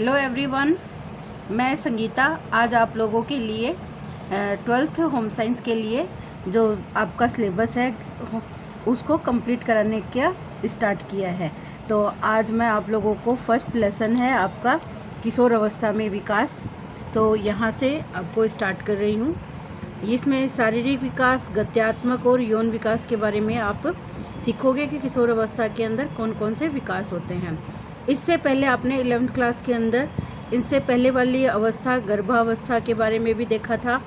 Hello everyone, मैं संगीता आज आप लोगों के लिए 12th होम साइंस के लिए जो आपका सिलेबस है उसको कंप्लीट कराने का स्टार्ट किया है। तो आज मैं आप लोगों को फर्स्ट लेसन है आपका किशोर अवस्था में विकास, तो यहाँ से आपको स्टार्ट कर रही हूँ। इसमें शारीरिक विकास, गत्यात्मक और यौन विकास के बारे में आप सीखोगे कि किशोर अवस्था के अंदर कौन कौन से विकास होते हैं। इससे पहले आपने 11th क्लास के अंदर इनसे पहले वाली अवस्था गर्भावस्था के बारे में भी देखा था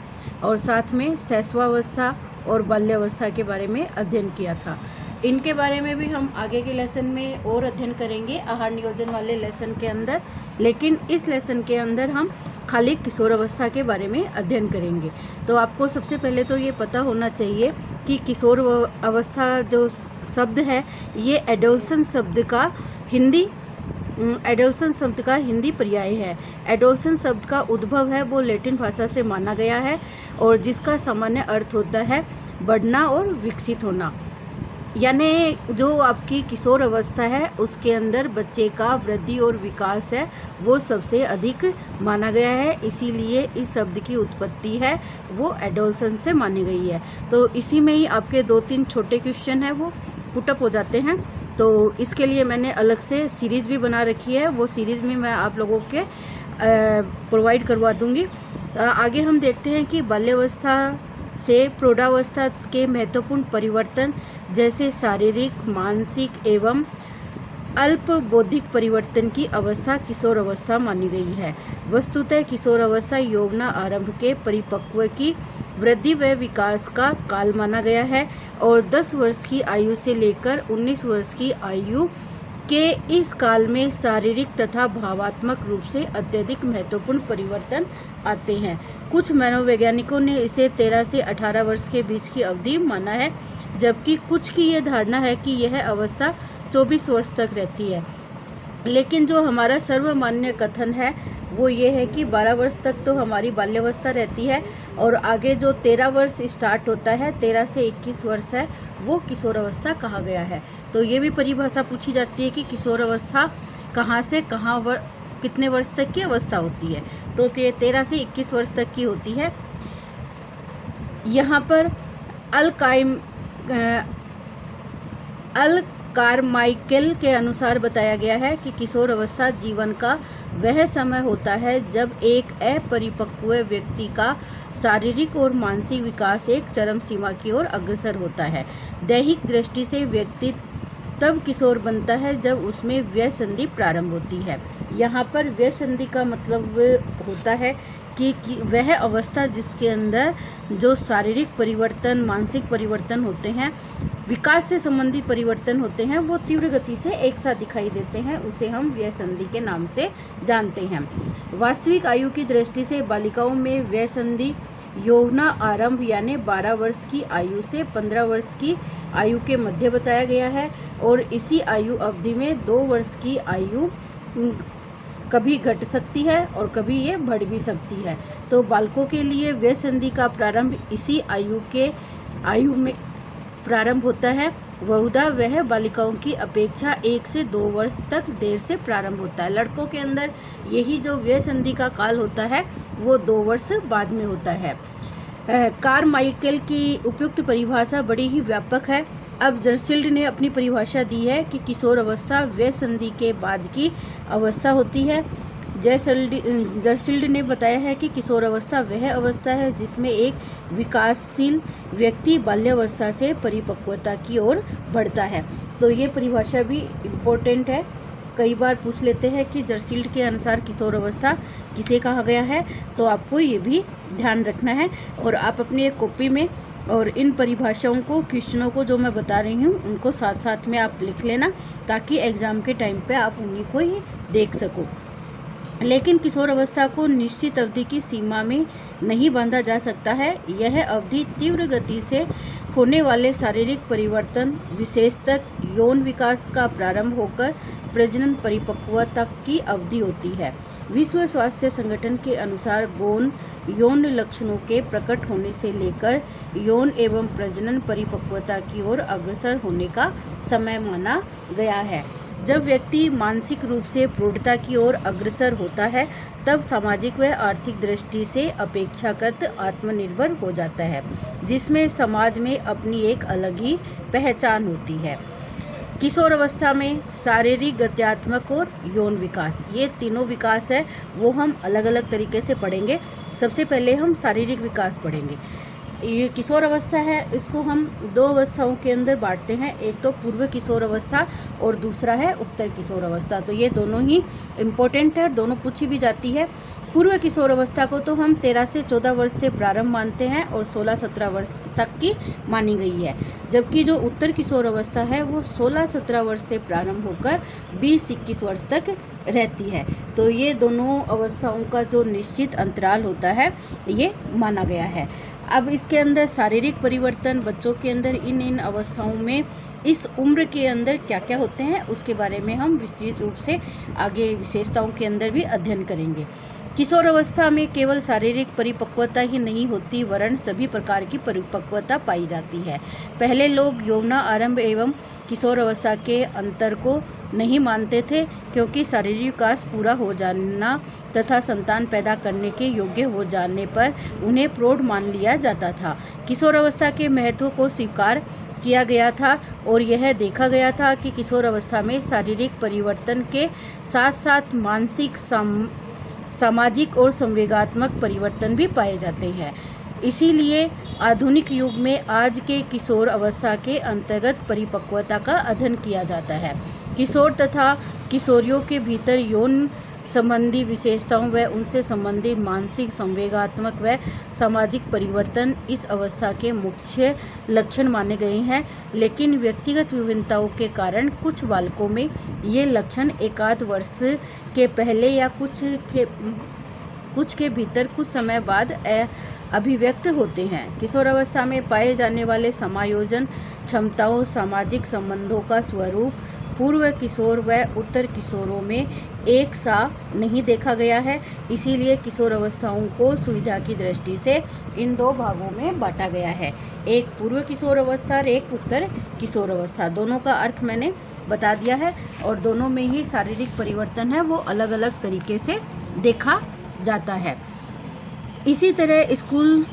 और साथ में शैशवावस्था और बाल्यावस्था के बारे में अध्ययन किया था। इनके बारे में भी हम आगे के लेसन में और अध्ययन करेंगे आहार नियोजन वाले लेसन के अंदर, लेकिन इस लेसन के अंदर हम खाली किशोर अवस्था के बारे में अध्ययन करेंगे। तो आपको सबसे पहले तो ये पता होना चाहिए कि किशोर अवस्था जो शब्द है ये एडोलसेंस शब्द का हिंदी पर्याय है। एडोलसेंस शब्द का उद्भव है वो लैटिन भाषा से माना गया है और जिसका सामान्य अर्थ होता है बढ़ना और विकसित होना। यानी जो आपकी किशोर अवस्था है उसके अंदर बच्चे का वृद्धि और विकास है वो सबसे अधिक माना गया है, इसीलिए इस शब्द की उत्पत्ति है वो एडोलसेंस से मानी गई है। तो इसी में ही आपके 2-3 छोटे क्वेश्चन हैं वो पुटअप हो जाते हैं। तो इसके लिए मैंने अलग से सीरीज़ भी बना रखी है, वो सीरीज़ में मैं आप लोगों के प्रोवाइड करवा दूंगी। आगे हम देखते हैं कि बाल्यावस्था से प्रौढ़ावस्था के महत्वपूर्ण परिवर्तन जैसे शारीरिक, मानसिक एवं अल्प बौद्धिक परिवर्तन की अवस्था किशोर अवस्था मानी गई है। वस्तुतः किशोर अवस्था यौवना आरंभ के परिपक्व की वृद्धि व विकास का काल माना गया है और 10 वर्ष की आयु से लेकर 19 वर्ष की आयु के इस काल में शारीरिक तथा भावात्मक रूप से अत्यधिक महत्वपूर्ण परिवर्तन आते हैं। कुछ मनोवैज्ञानिकों ने इसे 13 से 18 वर्ष के बीच की अवधि माना है, जबकि कुछ की यह धारणा है कि यह अवस्था 24 वर्ष तक रहती है। लेकिन जो हमारा सर्वमान्य कथन है वो ये है कि 12 वर्ष तक तो हमारी बाल्यावस्था रहती है और आगे जो 13 वर्ष स्टार्ट होता है 13 से 21 वर्ष है वो किशोर अवस्था कहा गया है। तो ये भी परिभाषा पूछी जाती है कि किशोर अवस्था कहाँ से कहाँ कितने वर्ष तक की अवस्था होती है। तो 13 से 21 वर्ष तक की होती है। यहाँ पर अल कारमाइकेल के अनुसार बताया गया है कि किशोर अवस्था जीवन का वह समय होता है जब एक अपरिपक्व व्यक्ति का शारीरिक और मानसिक विकास एक चरम सीमा की ओर अग्रसर होता है। दैहिक दृष्टि से व्यक्ति तब किशोर बनता है जब उसमें व्यसंधि प्रारंभ होती है। यहाँ पर व्यसंधि का मतलब होता है कि वह अवस्था जिसके अंदर जो शारीरिक परिवर्तन, मानसिक परिवर्तन होते हैं, विकास से संबंधित परिवर्तन होते हैं वो तीव्र गति से एक साथ दिखाई देते हैं, उसे हम व्यसंधि के नाम से जानते हैं। वास्तविक आयु की दृष्टि से बालिकाओं में व्यसंधि यौवना आरंभ यानी 12 वर्ष की आयु से 15 वर्ष की आयु के मध्य बताया गया है और इसी आयु अवधि में 2 वर्ष की आयु कभी घट सकती है और कभी ये बढ़ भी सकती है। तो बालकों के लिए व्यसंधि का प्रारंभ इसी आयु में प्रारंभ होता है। बहुधा वह बालिकाओं की अपेक्षा 1 से 2 वर्ष तक देर से प्रारंभ होता है। लड़कों के अंदर यही जो व्यसंधि का काल होता है वो 2 वर्ष बाद में होता है। कारमाइकेल की उपयुक्त परिभाषा बड़ी ही व्यापक है। अब जर्सिल्ड ने अपनी परिभाषा दी है कि किशोर अवस्था व्यसंधि के बाद की अवस्था होती है। जर्सिल्ड ने बताया है कि किशोर अवस्था वह अवस्था है जिसमें एक विकासशील व्यक्ति बाल्यावस्था से परिपक्वता की ओर बढ़ता है। तो ये परिभाषा भी इम्पोर्टेंट है, कई बार पूछ लेते हैं कि जर्सिल्ड के अनुसार किशोर अवस्था किसे कहा गया है, तो आपको ये भी ध्यान रखना है। और आप अपनी एक कॉपी में और इन परिभाषाओं को, क्वेश्चनों को जो मैं बता रही हूँ उनको साथ साथ में आप लिख लेना ताकि एग्ज़ाम के टाइम पे आप उन्हीं को ही देख सको। लेकिन किशोर अवस्था को निश्चित अवधि की सीमा में नहीं बांधा जा सकता है। यह अवधि तीव्र गति से होने वाले शारीरिक परिवर्तन, विशेषतः यौन विकास का प्रारंभ होकर प्रजनन परिपक्वता की अवधि होती है। विश्व स्वास्थ्य संगठन के अनुसार गौण यौन लक्षणों के प्रकट होने से लेकर यौन एवं प्रजनन परिपक्वता की ओर अग्रसर होने का समय माना गया है। जब व्यक्ति मानसिक रूप से प्रौढ़ता की ओर अग्रसर होता है, तब सामाजिक व आर्थिक दृष्टि से अपेक्षाकृत आत्मनिर्भर हो जाता है, जिसमें समाज में अपनी एक अलग ही पहचान होती है। किशोर अवस्था में शारीरिक, गत्यात्मक और यौन विकास, ये तीनों विकास है वो हम अलग अलग तरीके से पढ़ेंगे। सबसे पहले हम शारीरिक विकास पढ़ेंगे। ये किशोर अवस्था है, इसको हम दो अवस्थाओं के अंदर बांटते हैं, एक तो पूर्व किशोर अवस्था और दूसरा है उत्तर किशोर अवस्था। तो ये दोनों ही इम्पोर्टेंट है, दोनों पूछी भी जाती है। पूर्व किशोर अवस्था को तो हम 13 से 14 वर्ष से प्रारंभ मानते हैं और 16-17 वर्ष तक की मानी गई है, जबकि जो उत्तर किशोर अवस्था है वो 16-17 वर्ष से प्रारंभ होकर 20-21 वर्ष तक रहती है। तो ये दोनों अवस्थाओं का जो निश्चित अंतराल होता है ये माना गया है। अब इसके अंदर शारीरिक परिवर्तन बच्चों के अंदर इन अवस्थाओं में इस उम्र के अंदर क्या क्या होते हैं उसके बारे में हम विस्तृत रूप से आगे विशेषताओं के अंदर भी अध्ययन करेंगे। किशोर अवस्था में केवल शारीरिक परिपक्वता ही नहीं होती, वरन सभी प्रकार की परिपक्वता पाई जाती है। पहले लोग यौवना आरंभ एवं किशोर अवस्था के अंतर को नहीं मानते थे, क्योंकि शारीरिक विकास पूरा हो जाना तथा संतान पैदा करने के योग्य हो जाने पर उन्हें प्रौढ़ मान लिया जाता था। किशोर अवस्था के महत्व को स्वीकार किया गया था और यह देखा गया था कि किशोर अवस्था में शारीरिक परिवर्तन के साथ साथ मानसिक, सामाजिक और संवेगात्मक परिवर्तन भी पाए जाते हैं। इसीलिए आधुनिक युग में आज के किशोर अवस्था के अंतर्गत परिपक्वता का अध्ययन किया जाता है। किशोर तथा किशोरियों के भीतर यौन संबंधी विशेषताओं व उनसे संबंधित मानसिक, संवेगात्मक व सामाजिक परिवर्तन इस अवस्था के मुख्य लक्षण माने गए हैं, लेकिन व्यक्तिगत विभिन्नताओं के कारण कुछ बालकों में ये लक्षण एकाध वर्ष के पहले या कुछ के भीतर कुछ समय बाद अभिव्यक्त होते हैं। किशोर अवस्था में पाए जाने वाले समायोजन क्षमताओं, सामाजिक संबंधों का स्वरूप पूर्व किशोर व उत्तर किशोरों में एक सा नहीं देखा गया है। इसीलिए किशोर अवस्थाओं को सुविधा की दृष्टि से इन दो भागों में बांटा गया है, एक पूर्व किशोर अवस्था और एक उत्तर किशोर अवस्था। दोनों का अर्थ मैंने बता दिया है और दोनों में ही शारीरिक परिवर्तन है वो अलग अलग तरीके से देखा जाता है। इसी तरह स्कूल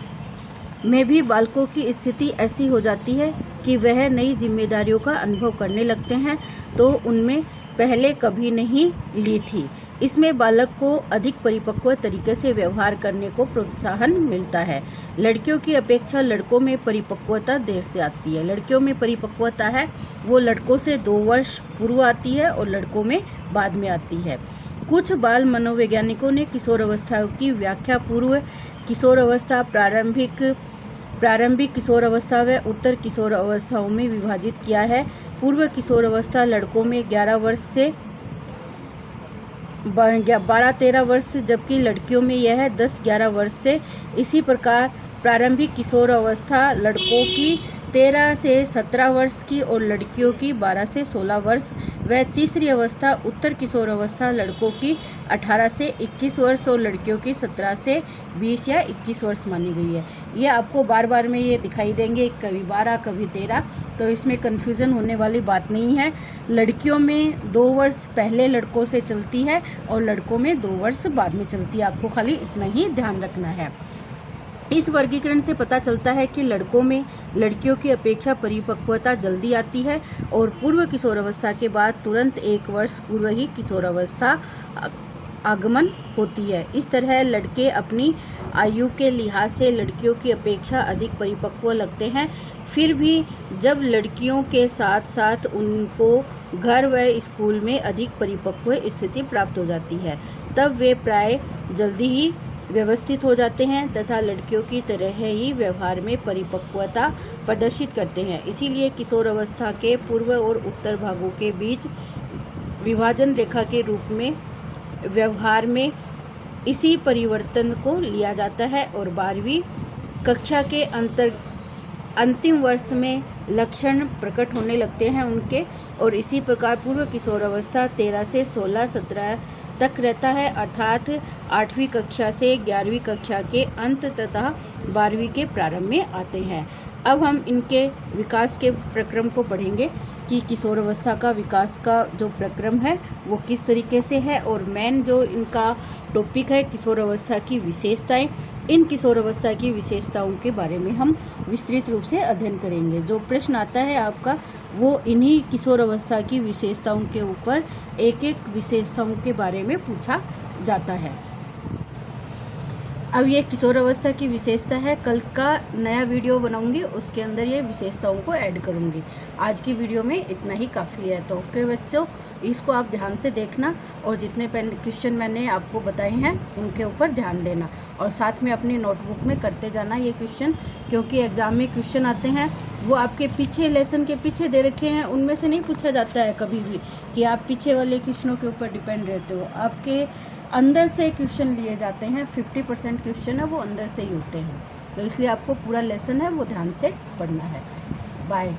में भी बालकों की स्थिति ऐसी हो जाती है कि वह नई जिम्मेदारियों का अनुभव करने लगते हैं तो उनमें पहले कभी नहीं ली थी। इसमें बालक को अधिक परिपक्व तरीके से व्यवहार करने को प्रोत्साहन मिलता है। लड़कियों की अपेक्षा लड़कों में परिपक्वता देर से आती है। लड़कियों में परिपक्वता है वो लड़कों से 2 वर्ष पूर्व आती है और लड़कों में बाद में आती है। कुछ बाल मनोवैज्ञानिकों ने किशोर अवस्था की व्याख्या पूर्व किशोर अवस्था, प्रारंभिक किशोर अवस्था व उत्तर किशोर अवस्थाओं में विभाजित किया है। पूर्व किशोर अवस्था लड़कों में 11 वर्ष से 12-13 वर्ष, जबकि लड़कियों में यह 10-11 वर्ष से। इसी प्रकार प्रारंभिक किशोर अवस्था लड़कों की 13 से 17 वर्ष की और लड़कियों की 12 से 16 वर्ष व तीसरी अवस्था उत्तर किशोर अवस्था लड़कों की 18 से 21 वर्ष और लड़कियों की 17 से 20 या 21 वर्ष मानी गई है। ये आपको बार बार में ये दिखाई देंगे, कभी 12 कभी 13, तो इसमें कन्फ्यूज़न होने वाली बात नहीं है। लड़कियों में 2 वर्ष पहले लड़कों से चलती है और लड़कों में 2 वर्ष बाद में चलती है, आपको खाली इतना ही ध्यान रखना है। इस वर्गीकरण से पता चलता है कि लड़कों में लड़कियों की अपेक्षा परिपक्वता जल्दी आती है और पूर्व किशोर अवस्था के बाद तुरंत 1 वर्ष पूर्व ही किशोर अवस्था आगमन होती है। इस तरह लड़के अपनी आयु के लिहाज से लड़कियों की अपेक्षा अधिक परिपक्व लगते हैं। फिर भी जब लड़कियों के साथ साथ उनको घर व स्कूल में अधिक परिपक्व स्थिति प्राप्त हो जाती है, तब वे प्राय जल्दी ही व्यवस्थित हो जाते हैं तथा लड़कियों की तरह ही व्यवहार में परिपक्वता प्रदर्शित करते हैं। इसीलिए किशोर अवस्था के पूर्व और उत्तर भागों के बीच विभाजन रेखा के रूप में व्यवहार में इसी परिवर्तन को लिया जाता है और 12वीं कक्षा के अंतिम वर्ष में लक्षण प्रकट होने लगते हैं उनके, और इसी प्रकार पूर्व किशोर अवस्था 13 से 16-17 तक रहता है, अर्थात 8वीं कक्षा से 11वीं कक्षा के अंत तथा 12वीं के प्रारंभ में आते हैं। अब हम इनके विकास के प्रक्रम को पढ़ेंगे कि किशोर अवस्था का विकास का जो प्रक्रम है वो किस तरीके से है, और मेन जो इनका टॉपिक है किशोर अवस्था की विशेषताएं। इन किशोर अवस्था की विशेषताओं के बारे में हम विस्तृत रूप से अध्ययन करेंगे। जो प्रश्न आता है आपका वो इन्हीं किशोर अवस्था की विशेषताओं के ऊपर एक एक विशेषताओं के बारे में पूछा जाता है। अब ये किशोर अवस्था की विशेषता है, कल का नया वीडियो बनाऊंगी उसके अंदर ये विशेषताओं को ऐड करूंगी। आज की वीडियो में इतना ही काफ़ी है। तो ओके बच्चों, इसको आप ध्यान से देखना और जितने क्वेश्चन मैंने आपको बताए हैं उनके ऊपर ध्यान देना, और साथ में अपनी नोटबुक में करते जाना ये क्वेश्चन, क्योंकि एग्ज़ाम में क्वेश्चन आते हैं वो आपके पीछे लेसन के पीछे दे रखे हैं, उनमें से नहीं पूछा जाता है कभी भी कि आप पीछे वाले क्वेश्चनों के ऊपर डिपेंड रहते हो। आपके अंदर से क्वेश्चन लिए जाते हैं, 50% क्वेश्चन है वो अंदर से ही होते हैं, तो इसलिए आपको पूरा लेसन है वो ध्यान से पढ़ना है। बाय।